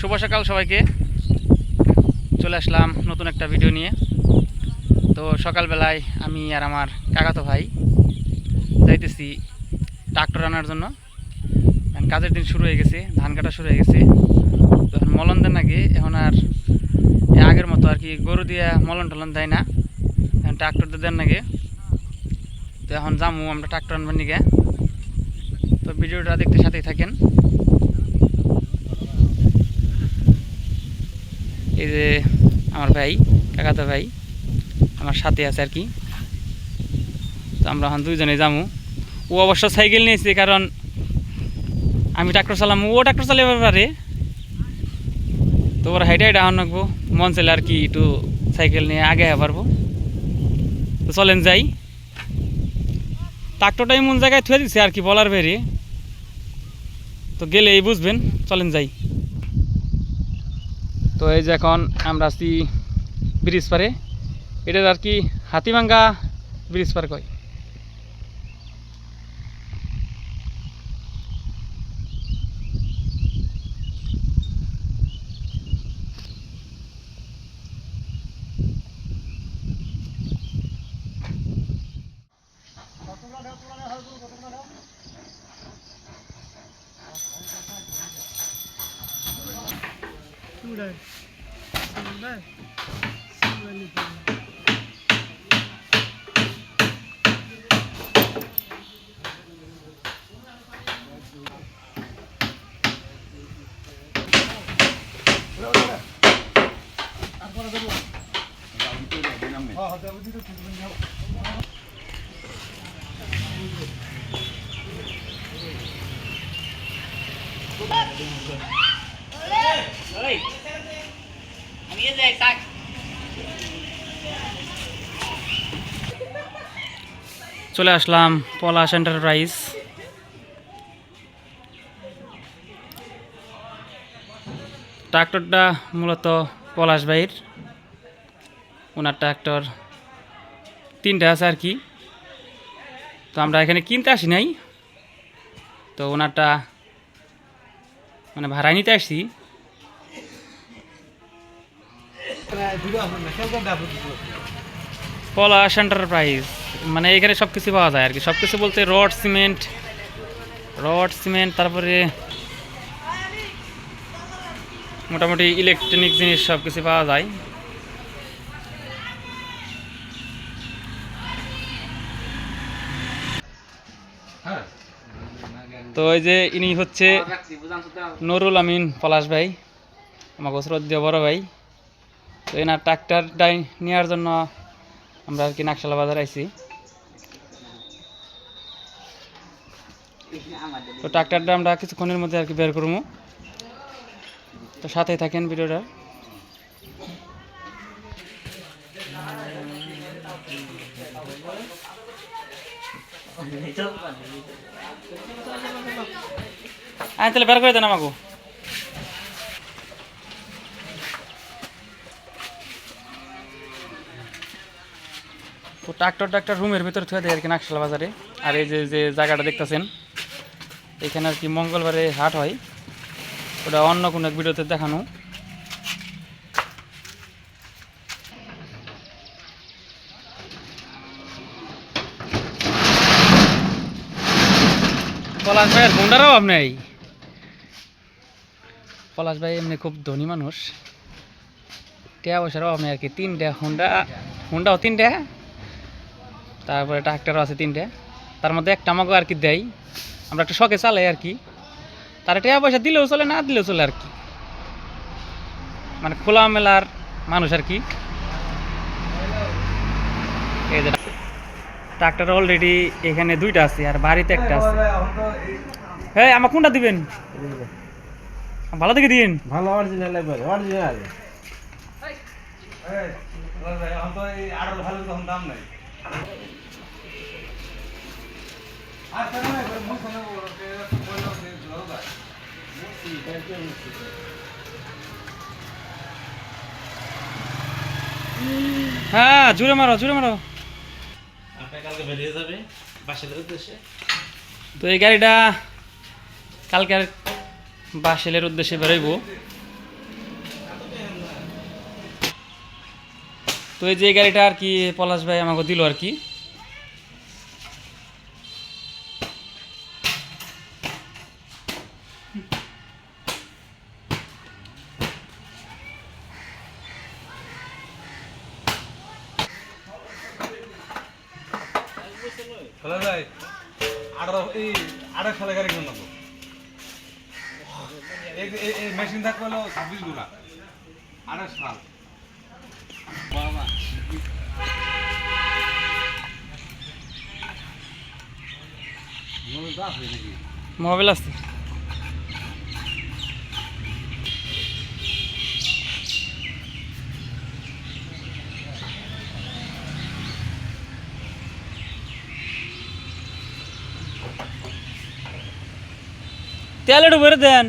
শুভ সকাল সবাইকে। চলে আসলাম নতুন একটা ভিডিও নিয়ে। তো সকালবেলায় আমি আর আমার কাকাতো ভাই যাইতেছি ট্রাক্টর আনার জন্য। কাজের দিন শুরু হয়ে গেছে, ধান কাটা শুরু হয়ে গেছে। তখন মলন দেন নাকি, এখন আর আগের মতো আর কি গরু দিয়ে মলন টলন দেয় না, এখন ট্রাক্টর দিয়ে দেন নাকি। তো এখন যামু আমরা ট্রাক্টর আনবার নিকে। তো ভিডিওটা দেখতে সাথেই থাকেন। এই যে আমার ভাই, কাকাতো ভাই আমার সাথে আছে আর কি। তো আমরা এখন দুইজনে যামু। ও অবশ্য সাইকেল নিয়েছে, কারণ আমি ট্রাক্টর চালাম, ও ট্রাক্টর চালাবার পারে। তো ওরা হাইটা হাইটা আন রাখবো, মন চাইলে আর কি একটু সাইকেল নিয়ে আগে পারবো। তো চলেন যাই। ট্রাক্টরটা এমন জায়গায় থুয়ে দিচ্ছে আর কি বলার বেরিয়ে, তো গেলেই বুঝবেন। চলেন যাই। তো এই যে এখন আমরা আছি ব্রিজ পারে, এটা আর কি হাতিভাঙ্গা ব্রিজ পার কয়। চলে আসলাম পলাশ এন্টারপ্রাইজ। ট্রাক্টরটা মূলত পলাশ ভাইয়ের, ওনার ট্রাক্টর তিনটা আছে আর কি। তো আমরা এখানে কিনতে আসি নাই, তো ওনারটা মানে ভাড়ায় নিতে আসছি। পলাশ এন্টারপ্রাইজ মানে এখানে সব কিছু পাওয়া যায় আর কি। সব কিছু বলতে রড সিমেন্ট, তারপরে মোটামুটি ইলেকট্রনিক জিনিস সব কিছু পাওয়া যায়। তো এই যে ইনি হচ্ছে নুরুল আমিন পলাশ ভাই, আমাকে শ্রদ্ধেয় বড় ভাই। তো এনার ট্রাক্টরটাই নেওয়ার জন্য আমরা আর কি নাকশালা বাজার আইছি। তো ট্রাক্টরটা আমরা কিছুক্ষণের মধ্যে আর কি বের করবো, তো সাথেই থাকেন ভিডিওটা। তাহলে বের করে দেন আমাকে। তো ট্রাক্টর রুমের ভিতরে থুয়ে দেয় আর কি নাকশালা বাজারে। আর এই যে জায়গাটা দেখতেছেন, এখানে আর কি মঙ্গলবারে হাট হয়, ওটা অন্য কোনো এক ভিডিওতে দেখানো। পলাশ ভাইয়ের হুন্ডার অভাব নেই। পলাশ ভাই এমনি খুব ধনী মানুষ, টাকা পয়সার অভাব নেই আর কি। তিনটা হুন্ডাও তিনটা, তারপরে ট্রাক্টরও আছে তিনটা, তার মধ্যে একটা আমাকে আর কি দেয়। আমরা একটা শখে চালাই আর কি, তারা টাকা পয়সা দিলেও চলে, না দিলেও চলে আর কি। মানে খোলা মেলার মানুষ আর কি। এই যে ট্রাক্টর অলরেডি এখানে দুইটা আছে, আর বাড়িতে একটা আছে। হ্যাঁ, আমার কোনটা দিবেন? ভালো দেখে দিন। ভালো অরিজিনাল একবার অরিজিনাল। হ্যাঁ, জুড়ে মারো। কালকে বেরিয়ে যাবে বাসাদের উদ্দেশ্যে। তো এই গাড়িটা কালকে বাসেলের উদ্দেশ্যে বেরোইব। তো এই যে গাড়িটা আর কি পলাশ ভাই আমাকে দিল আর কি। চলে যায় 18 সালে গাড়ি কিনলাম এই মেশিন থাকবে হলো 26 গুণা 28 সাল বাবা মোবাইল আছে তেল একটু ভরে দেন।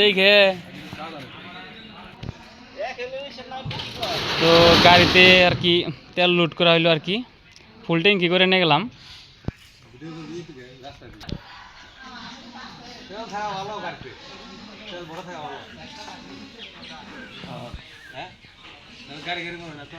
দেখে তো গাড়িতে আর কি তেল লোড করা হইলো আর কি, ফুল ট্যাঙ্কি করে নিয়ে গেলাম। গাড়ি গাড়ি মনে না তো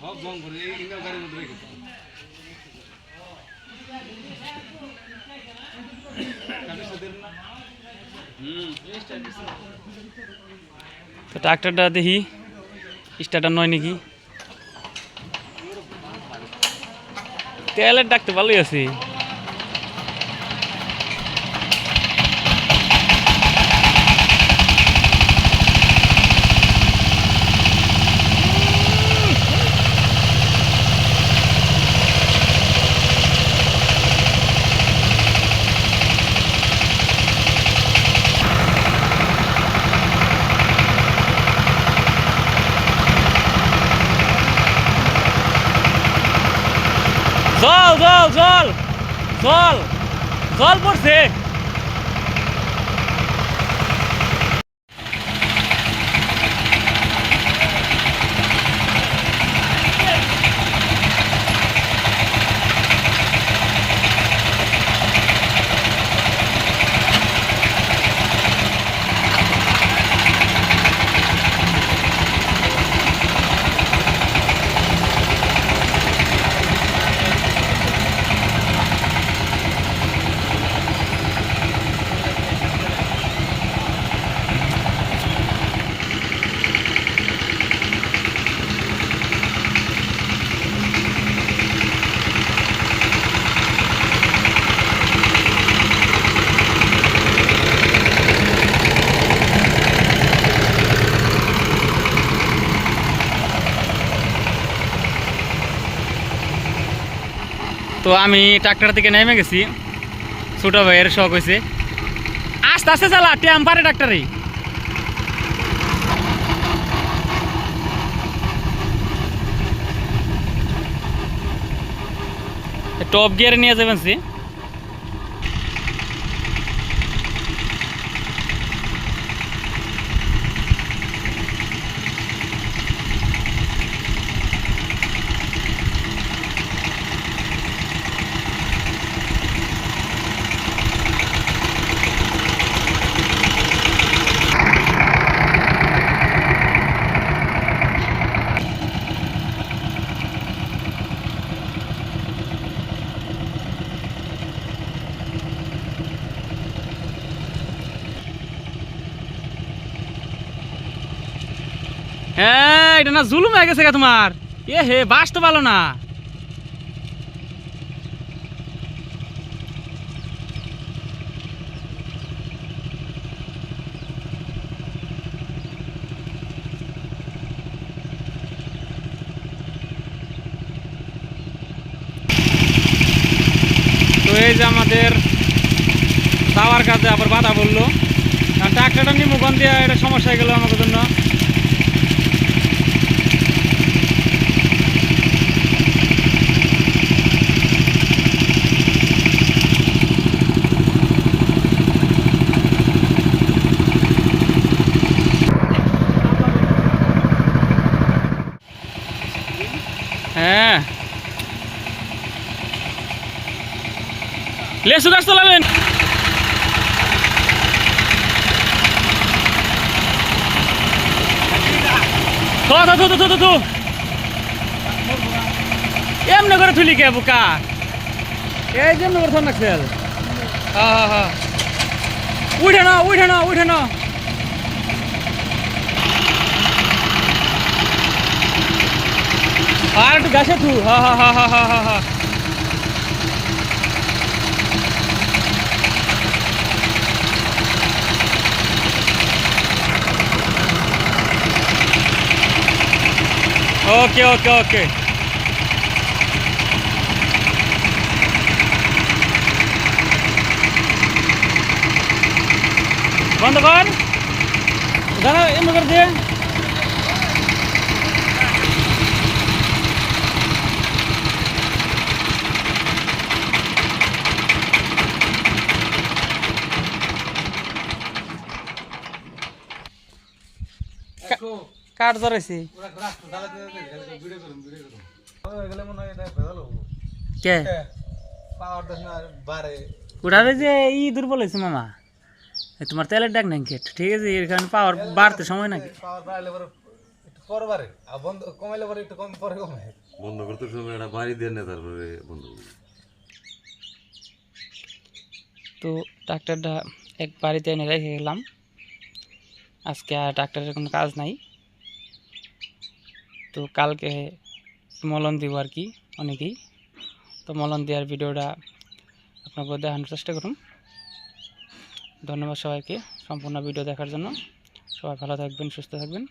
সব বং করে এই গাড়ির মধ্যে রেখেছে তো ট্রাক্টরটা দেখি স্টার্টার নয় নাকি, তেলের ডাকতে ভালোই আছে। জল জল জল জল জল পড়ছে। তো আমি ট্রাক্টর থেকে নেমে গেছি, ছোট ভাইয়ের শখ হয়েছে আস্তে আস্তে চালা ট্যাম পারে ট্রাক্টরে। টপ গিয়ারে নিয়ে যাবেন সে। হ্যাঁ এটা না জুলুম হয়ে গেছে তোমার, এ হে বাস তো ভালো না। এই যে আমাদের যাওয়ার কাজে আবার বাধা বললো, কারণ ট্রাক্টরটা নিমুখন দিয়ে এটা সমস্যা হয়ে গেল আমাদের জন্য। হ্যাঁ, লেসু গাছ তোলাবেন। এমনি করে তুলি কে বুকা, এই যেমনি করে থন রাখছেন। হ্যাঁ হ্যাঁ, উঠে না উঠে না উঠে না। আর একটু গাছে থু। হ্যাঁ হ্যাঁ হ্যাঁ হ্যাঁ হ্যাঁ হ্যাঁ। ওকে ওকে ওকে, বন্ধ কর, দাঁড়া এমনি করে দিয়ে। কাঠ ধরেছি কে উঠাবে যে ই দুর্বল হয়েছে মামা, তোমার তেলের ডাক নাই কেট, ঠিক আছে, এর কারণে পাওয়ার বাড়তে সময় নাকি। বন্ধ করতে সময় একটা বাড়ি দিয়ে নে, তারপরে বন্ধ করবি। তো ট্রাক্টরটা এক বাড়িতে এনে রেখে গেলাম, আজকে আর ট্রাক্টরের কোনো কাজ নাই। তো কালকে মলন দিব আর কি অনেকেই, তো মলন দেওয়ার ভিডিওটা আপনাকে দেখানোর চেষ্টা করুন। ধন্যবাদ সবাইকে সম্পূর্ণ ভিডিও দেখার জন্য। সবাই ভালো থাকবেন, সুস্থ থাকবেন।